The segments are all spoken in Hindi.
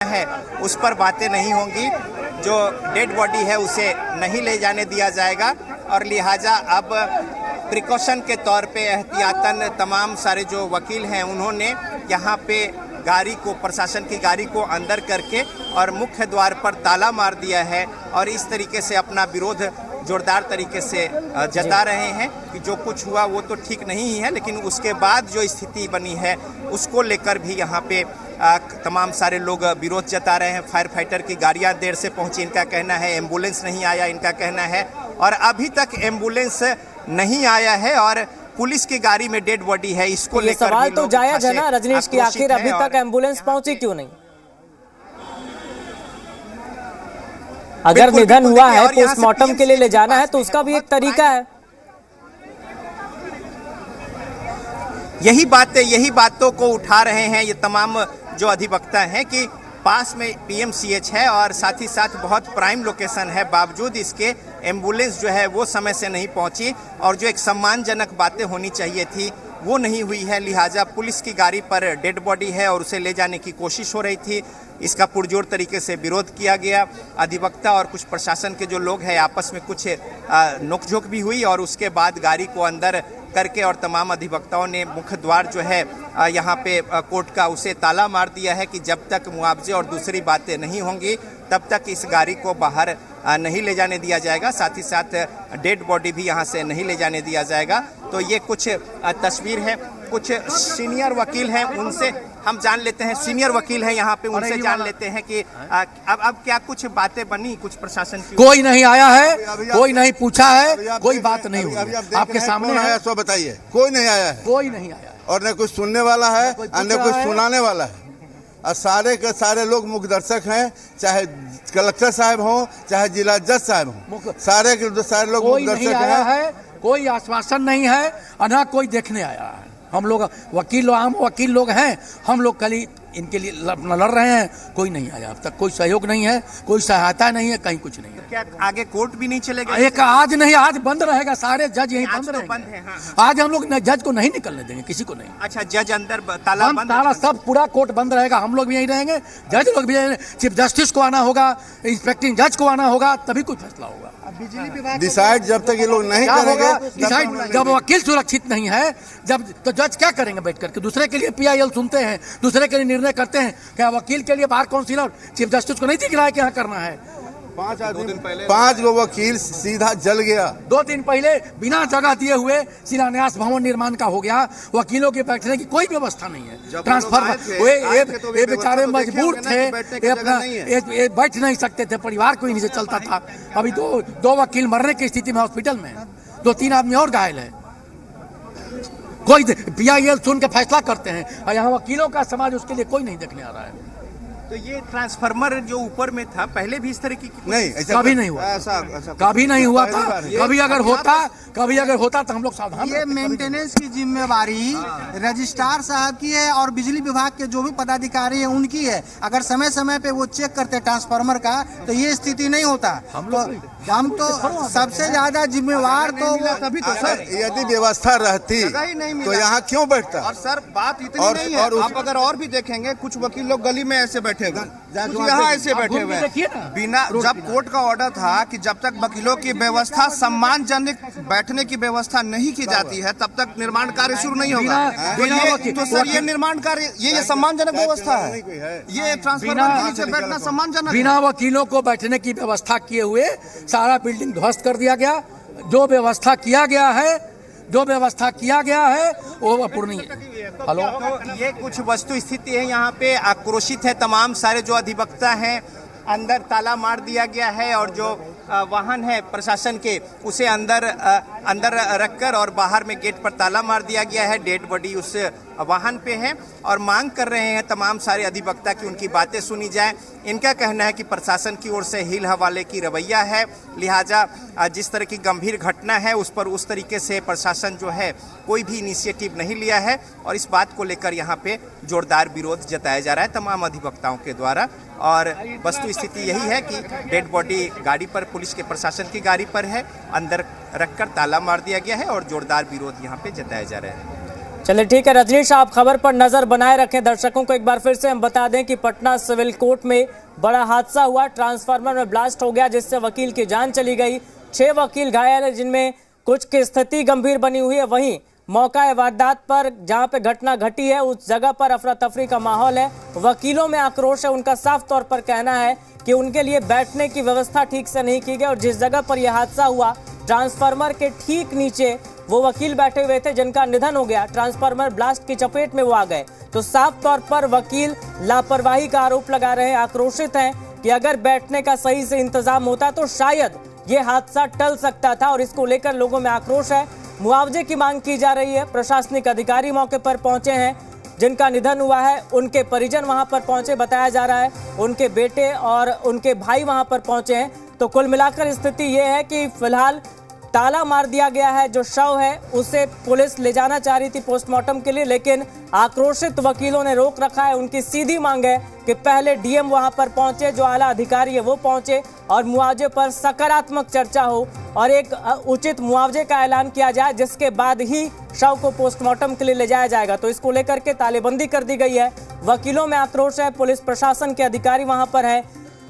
है उस पर बातें नहीं होंगी। जो डेड बॉडी है उसे नहीं ले जाने दिया जाएगा और लिहाजा अब प्रिकॉशन के तौर पे एहतियातन तमाम सारे जो वकील हैं उन्होंने यहाँ पे गाड़ी को, प्रशासन की गाड़ी को अंदर करके और मुख्य द्वार पर ताला मार दिया है और इस तरीके से अपना विरोध जोरदार तरीके से जता रहे हैं कि जो कुछ हुआ वो तो ठीक नहीं ही है, लेकिन उसके बाद जो स्थिति बनी है उसको लेकर भी यहाँ पे तमाम सारे लोग विरोध जता रहे हैं। फायर फाइटर की गाड़ियाँ देर से पहुँची इनका कहना है, एम्बुलेंस नहीं आया इनका कहना है और अभी तक एम्बुलेंस नहीं आया है और पुलिस की गाड़ी में डेड बॉडी है। इसको लेकर सवाल तो जायज है ना रजनीश की, आखिर अभी तक एम्बुलेंस पहुंची क्यों नहीं? अगर निधन हुआ है पोस्टमार्टम के लिए ले जाना है तो उसका भी एक तरीका है। यही बातों को उठा रहे हैं ये तमाम जो अधिवक्ता हैं कि पास में पीएमसीएच है और साथ ही साथ बहुत प्राइम लोकेशन है, बावजूद इसके एम्बुलेंस जो है वो समय से नहीं पहुंची और जो एक सम्मानजनक बातें होनी चाहिए थी वो नहीं हुई है। लिहाजा पुलिस की गाड़ी पर डेड बॉडी है और उसे ले जाने की कोशिश हो रही थी। इसका पुरजोर तरीके से विरोध किया गया। अधिवक्ता और कुछ प्रशासन के जो लोग हैं आपस में कुछ नोकझोंक भी हुई और उसके बाद गाड़ी को अंदर करके और तमाम अधिवक्ताओं ने मुख्य द्वार जो है यहाँ पे कोर्ट का उसे ताला मार दिया है कि जब तक मुआवजे और दूसरी बातें नहीं होंगी तब तक इस गाड़ी को बाहर नहीं ले जाने दिया जाएगा, साथ ही साथ डेड बॉडी भी यहाँ से नहीं ले जाने दिया जाएगा। तो ये कुछ तस्वीर है, कुछ सीनियर वकील हैं उनसे हम जान लेते हैं, सीनियर वकील हैं यहाँ पे, उनसे जान लेते हैं कि अब क्या कुछ बातें बनी कुछ प्रशासन की? कोई नहीं आया है, कोई नहीं पूछा है, कोई बात नहीं हुई। आपके सामने है, सो बताइए। कोई नहीं आया है, कोई नहीं आया और न कुछ सुनने वाला है और न कुछ सुनाने वाला है और सारे के सारे लोग मुख्य दर्शक हैं, चाहे कलेक्टर साहब हों चाहे जिला जज साहब हों, सारे के सारे लोग मुख्य दर्शक हैं। कोई आश्वासन नहीं है और न कोई देखने आया है। हम लोग वकील, आम वकील लोग हैं, हम लोग कल इनके लिए लड़ रहे हैं, कोई नहीं आया अब तक, कोई सहयोग नहीं है, कोई सहायता नहीं है, कहीं कुछ नहीं है। क्या आगे कोर्ट भी नहीं चलेगा? एक आज नहीं, आज बंद रहेगा, सारे जज यहीं बंद रहेंगे। हाँ। आज हम लोग जज को नहीं निकलने देंगे, किसी को नहीं। अच्छा, जज अंदर ताला सब पूरा कोर्ट बंद रहेगा, हम लोग भी यहीं रहेंगे, जज लोग भी रहेंगे। चीफ जस्टिस को आना होगा, इंस्पेक्टिंग जज को आना होगा, तभी कुछ फैसला होगा। बिजली विभाग डिसाइड जब तक ये लोग नहीं करेंगे, डिसाइड जब वकील सुरक्षित नहीं है, जब तो जज क्या करेंगे बैठ करके? दूसरे के लिए पीआईएल सुनते हैं, दूसरे के लिए निर्णय करते हैं। क्या वकील के लिए बार काउंसिलर चीफ जस्टिस को नहीं दिख रहा है कि यहाँ करना है? 5 गो वकील सीधा जल गया। 2 दिन पहले बिना जगह दिए हुए शिलान्यास भवन निर्माण का हो गया। वकीलों के बैठने की कोई व्यवस्था नहीं है। ट्रांसफर ये बेचारे मजबूर थे, ये अपना ये बैठ नहीं सकते थे, परिवार कोई नीचे चलता था। अभी दो वकील मरने की स्थिति में हॉस्पिटल में, 2-3 आदमी और घायल है। कोई पीआईएल सुन के फैसला करते हैं और यहाँ वकीलों का समाज उसके लिए कोई नहीं देखने आ रहा है। तो ये ट्रांसफार्मर जो ऊपर में था पहले भी इस तरह की नहीं, कभी नहीं हुआ, कभी नहीं हुआ था। कभी अगर होता तो हम लोग सावधान। ये मेंटेनेंस की जिम्मेवारी रजिस्ट्रार साहब की है और बिजली विभाग के जो भी पदाधिकारी है उनकी है। अगर समय समय पे वो चेक करते ट्रांसफार्मर का तो ये स्थिति नहीं होता। हम तो सबसे ज्यादा जिम्मेवार तो तभी तो सर, यदि व्यवस्था रहती तो यहाँ क्यों बैठता? और सर बात इतनी नहीं है, आप अगर और भी देखेंगे कुछ वकील लोग गली में ऐसे बैठे हुए, यहाँ ऐसे बैठे हुए हैं बिना, जब कोर्ट का ऑर्डर था कि जब तक वकीलों की व्यवस्था सम्मानजनक बैठने की व्यवस्था नहीं की जाती है तब तक निर्माण कार्य शुरू नहीं होगा। तो सर ये निर्माण कार्य ये सम्मानजनक व्यवस्था है, ये ट्रांसफार्मर के नीचे बैठना सम्मानजनक। बिना वकीलों को बैठने की व्यवस्था किए हुए सारा बिल्डिंग ध्वस्त कर दिया गया। जो व्यवस्था किया गया है वो अपूर्णीय है। हेलो, तो ये कुछ वस्तु स्थिति है, यहाँ पे आक्रोशित है तमाम सारे जो अधिवक्ता हैं। अंदर ताला मार दिया गया है और जो वाहन है प्रशासन के उसे अंदर रखकर और बाहर में गेट पर ताला मार दिया गया है। डेड बॉडी उस वाहन पे है और मांग कर रहे हैं तमाम सारे अधिवक्ता की उनकी बातें सुनी जाए। इनका कहना है कि प्रशासन की ओर से हिल हवाले की रवैया है, लिहाजा जिस तरह की गंभीर घटना है उस पर उस तरीके से प्रशासन जो है कोई भी इनिशिएटिव नहीं लिया है और इस बात को लेकर यहाँ पे जोरदार विरोध जताया जा रहा है तमाम अधिवक्ताओं के द्वारा। और वस्तु स्थिति यही है कि डेड बॉडी गाड़ी पर, पुलिस के प्रशासन की गाड़ी पर है, अंदर रखकर ताला मार दिया गया है और जोरदार विरोध यहाँ पे जताया जा रहा है। चलिए ठीक है रजनीश, आप खबर पर नजर बनाए रखें। दर्शकों को एक बार फिर से हम बता दें कि पटना सिविल कोर्ट में बड़ा हादसा हुआ, ट्रांसफार्मर में ब्लास्ट हो गया जिससे वकील की जान चली गई। 6 वकील घायल है जिनमें कुछ की स्थिति गंभीर बनी हुई है। वहीं मौका वारदात पर जहां पे घटना घटी है उस जगह पर अफरा तफरी का माहौल है, वकीलों में आक्रोश है। उनका साफ तौर पर कहना है कि उनके लिए बैठने की व्यवस्था ठीक से नहीं की गई और जिस जगह पर यह हादसा हुआ ट्रांसफार्मर के ठीक नीचे वो वकील बैठे हुए थे जिनका निधन हो गया। ट्रांसफार्मर ब्लास्ट की चपेट में वो आ गए। तो साफ तौर पर वकील लापरवाही का आरोप लगा रहे हैं, आक्रोशित हैं कि अगर बैठने का सही से इंतजाम होता तो शायद ये हादसा टल सकता था और इसको लेकर लोगों में आक्रोश है। मुआवजे की मांग की जा रही है। प्रशासनिक अधिकारी मौके पर पहुंचे हैं, जिनका निधन हुआ है उनके परिजन वहां पर पहुंचे, बताया जा रहा है उनके बेटे और उनके भाई वहां पर पहुंचे हैं। तो कुल मिलाकर स्थिति ये है कि फिलहाल ताला मार दिया गया है। जो शव है उसे पुलिस ले जाना चाह रही थी पोस्टमार्टम के लिए, लेकिन आक्रोशित वकीलों ने रोक रखा है। उनकी सीधी मांग है कि पहले डीएम वहां पर पहुंचे, जो आला अधिकारी है वो पहुंचे और मुआवजे पर सकारात्मक चर्चा हो और एक उचित मुआवजे का ऐलान किया जाए, जिसके बाद ही शव को पोस्टमार्टम के लिए ले जाया जाएगा। तो इसको लेकर के तालेबंदी कर दी गई है। वकीलों में आक्रोश है, पुलिस प्रशासन के अधिकारी वहां पर है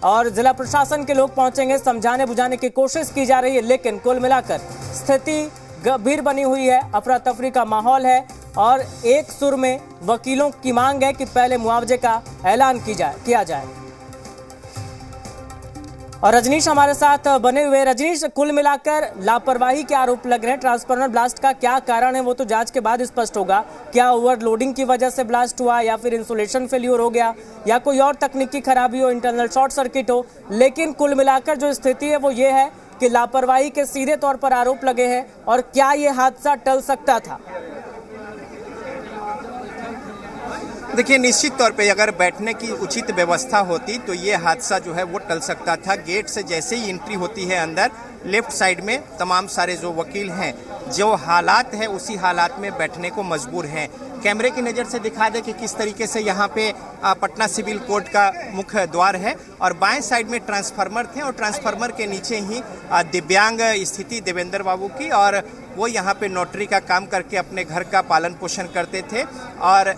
और जिला प्रशासन के लोग पहुंचेंगे, समझाने बुझाने की कोशिश की जा रही है। लेकिन कुल मिलाकर स्थिति गंभीर बनी हुई है, अफरा तफरी का माहौल है और एक सुर में वकीलों की मांग है कि पहले मुआवजे का ऐलान किया जाए। और रजनीश हमारे साथ बने हुए। रजनीश, कुल मिलाकर लापरवाही के आरोप लग रहे हैं। ट्रांसफार्मर ब्लास्ट का क्या कारण है वो तो जांच के बाद स्पष्ट होगा। क्या ओवरलोडिंग की वजह से ब्लास्ट हुआ या फिर इंसुलेशन फेल्यूर हो गया या कोई और तकनीकी खराबी हो, इंटरनल शॉर्ट सर्किट हो, लेकिन कुल मिलाकर जो स्थिति है वो ये है कि लापरवाही के सीधे तौर पर आरोप लगे हैं। और क्या ये हादसा टल सकता था? देखिए, निश्चित तौर पे अगर बैठने की उचित व्यवस्था होती तो ये हादसा जो है वो टल सकता था। गेट से जैसे ही एंट्री होती है अंदर, लेफ्ट साइड में तमाम सारे जो वकील हैं, जो हालात है उसी हालात में बैठने को मजबूर हैं। कैमरे की नज़र से दिखा दे कि किस तरीके से यहाँ पे पटना सिविल कोर्ट का मुख्य द्वार है और बाएं साइड में ट्रांसफार्मर थे और ट्रांसफार्मर के नीचे ही दिव्यांग स्थिति देवेंद्र बाबू की, और वो यहाँ पे नोटरी का काम करके अपने घर का पालन पोषण करते थे और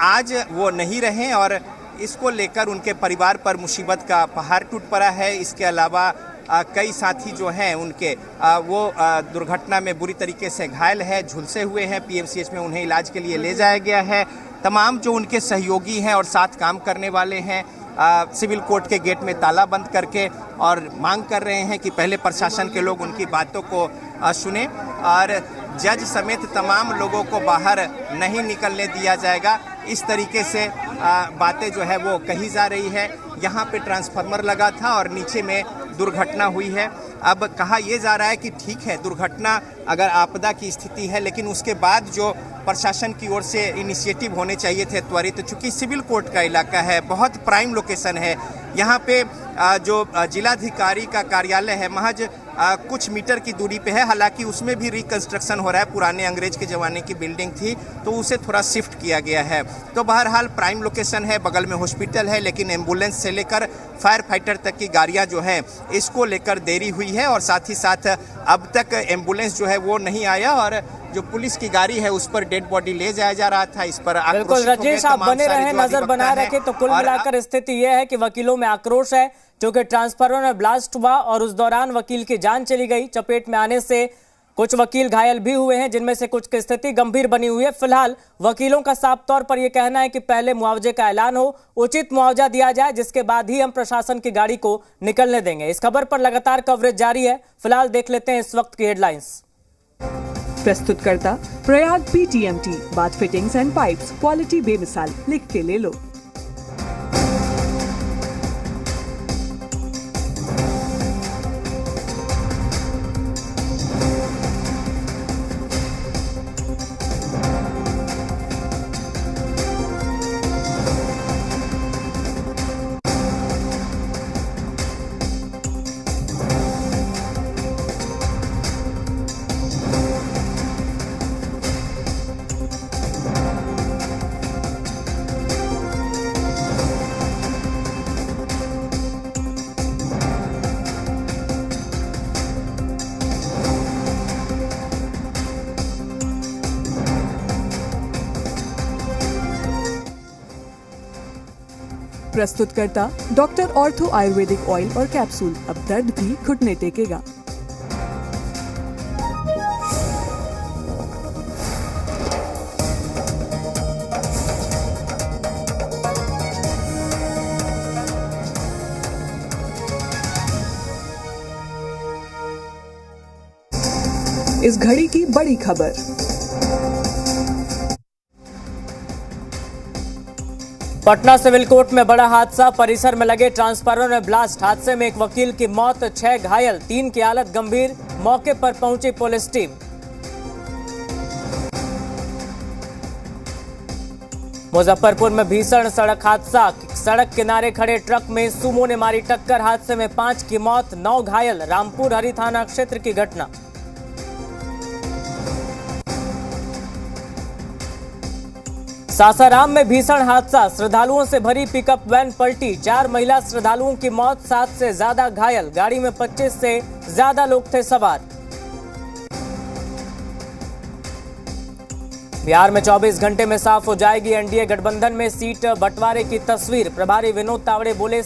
आज वो नहीं रहे और इसको लेकर उनके परिवार पर मुसीबत का पहाड़ टूट पड़ा है। इसके अलावा कई साथी जो हैं उनके वो दुर्घटना में बुरी तरीके से घायल है, झुलसे हुए हैं। पीएमसीएच में उन्हें इलाज के लिए ले जाया गया है। तमाम जो उनके सहयोगी हैं और साथ काम करने वाले हैं सिविल कोर्ट के गेट में ताला बंद करके और मांग कर रहे हैं कि पहले प्रशासन के लोग उनकी बातों को सुने और जज समेत तमाम लोगों को बाहर नहीं निकलने दिया जाएगा। इस तरीके से बातें जो है वो कही जा रही है। यहाँ पे ट्रांसफार्मर लगा था और नीचे में दुर्घटना हुई है। अब कहा यह जा रहा है कि ठीक है, दुर्घटना अगर आपदा की स्थिति है, लेकिन उसके बाद जो प्रशासन की ओर से इनिशिएटिव होने चाहिए थे त्वरित, चूँकि सिविल कोर्ट का इलाका है, बहुत प्राइम लोकेशन है। यहाँ पे जो जिलाधिकारी का कार्यालय है महज कुछ मीटर की दूरी पे है। हालांकि उसमें भी रिकंस्ट्रक्शन हो रहा है, पुराने अंग्रेज के ज़माने की बिल्डिंग थी तो उसे थोड़ा शिफ्ट किया गया है। तो बहरहाल प्राइम लोकेशन है, बगल में हॉस्पिटल है, लेकिन एम्बुलेंस से लेकर फायर फाइटर तक की गाड़ियाँ जो हैं इसको लेकर देरी हुई है और साथ ही साथ अब तक एम्बुलेंस जो है वो नहीं आया और जो पुलिस की गाड़ी है उस पर डेड बॉडी ले जाया जा रहा था। इस पर बिल्कुल रजनीश, आप बने रहे, नजर बनाए रखे। तो कुल मिलाकर स्थिति यह है कि वकीलों में आक्रोश है क्योंकि ट्रांसफार्मर में ब्लास्ट हुआ और उस दौरान वकील की जान चली गई। चपेट में आने से कुछ वकील घायल भी हुए हैं, जिनमें से कुछ की स्थिति गंभीर बनी हुई है। फिलहाल वकीलों का साफ तौर पर यह कहना है कि पहले मुआवजे का ऐलान हो, उचित मुआवजा दिया जाए, जिसके बाद ही हम प्रशासन की गाड़ी को निकलने देंगे। इस खबर पर लगातार कवरेज जारी है। फिलहाल देख लेते हैं इस वक्त की हेडलाइंस। प्रस्तुतकर्ता Prayag PTMT, bath fittings and pipes, quality बेमिसाल, लिख के ले लो। प्रस्तुत करता डॉक्टर ऑर्थो आयुर्वेदिक ऑयल और कैप्सूल। अब दर्द भी घुटने टेकेगा। इस घड़ी की बड़ी खबर। पटना सिविल कोर्ट में बड़ा हादसा, परिसर में लगे ट्रांसफार्मर में ब्लास्ट। हादसे में एक वकील की मौत, 6 घायल, 3 की हालत गंभीर। मौके पर पहुंची पुलिस टीम। मुजफ्फरपुर में भीषण सड़क हादसा, सड़क किनारे खड़े ट्रक में सुमो ने मारी टक्कर। हादसे में 5 की मौत, 9 घायल। रामपुर हरी थाना क्षेत्र की घटना। सासाराम में भीषण हादसा, श्रद्धालुओं से भरी पिकअप वैन पलटी। 4 महिला श्रद्धालुओं की मौत, 7 से ज्यादा घायल। गाड़ी में 25 से ज्यादा लोग थे सवार। बिहार में 24 घंटे में साफ हो जाएगी एनडीए गठबंधन में सीट बंटवारे की तस्वीर। प्रभारी विनोद तावड़े बोले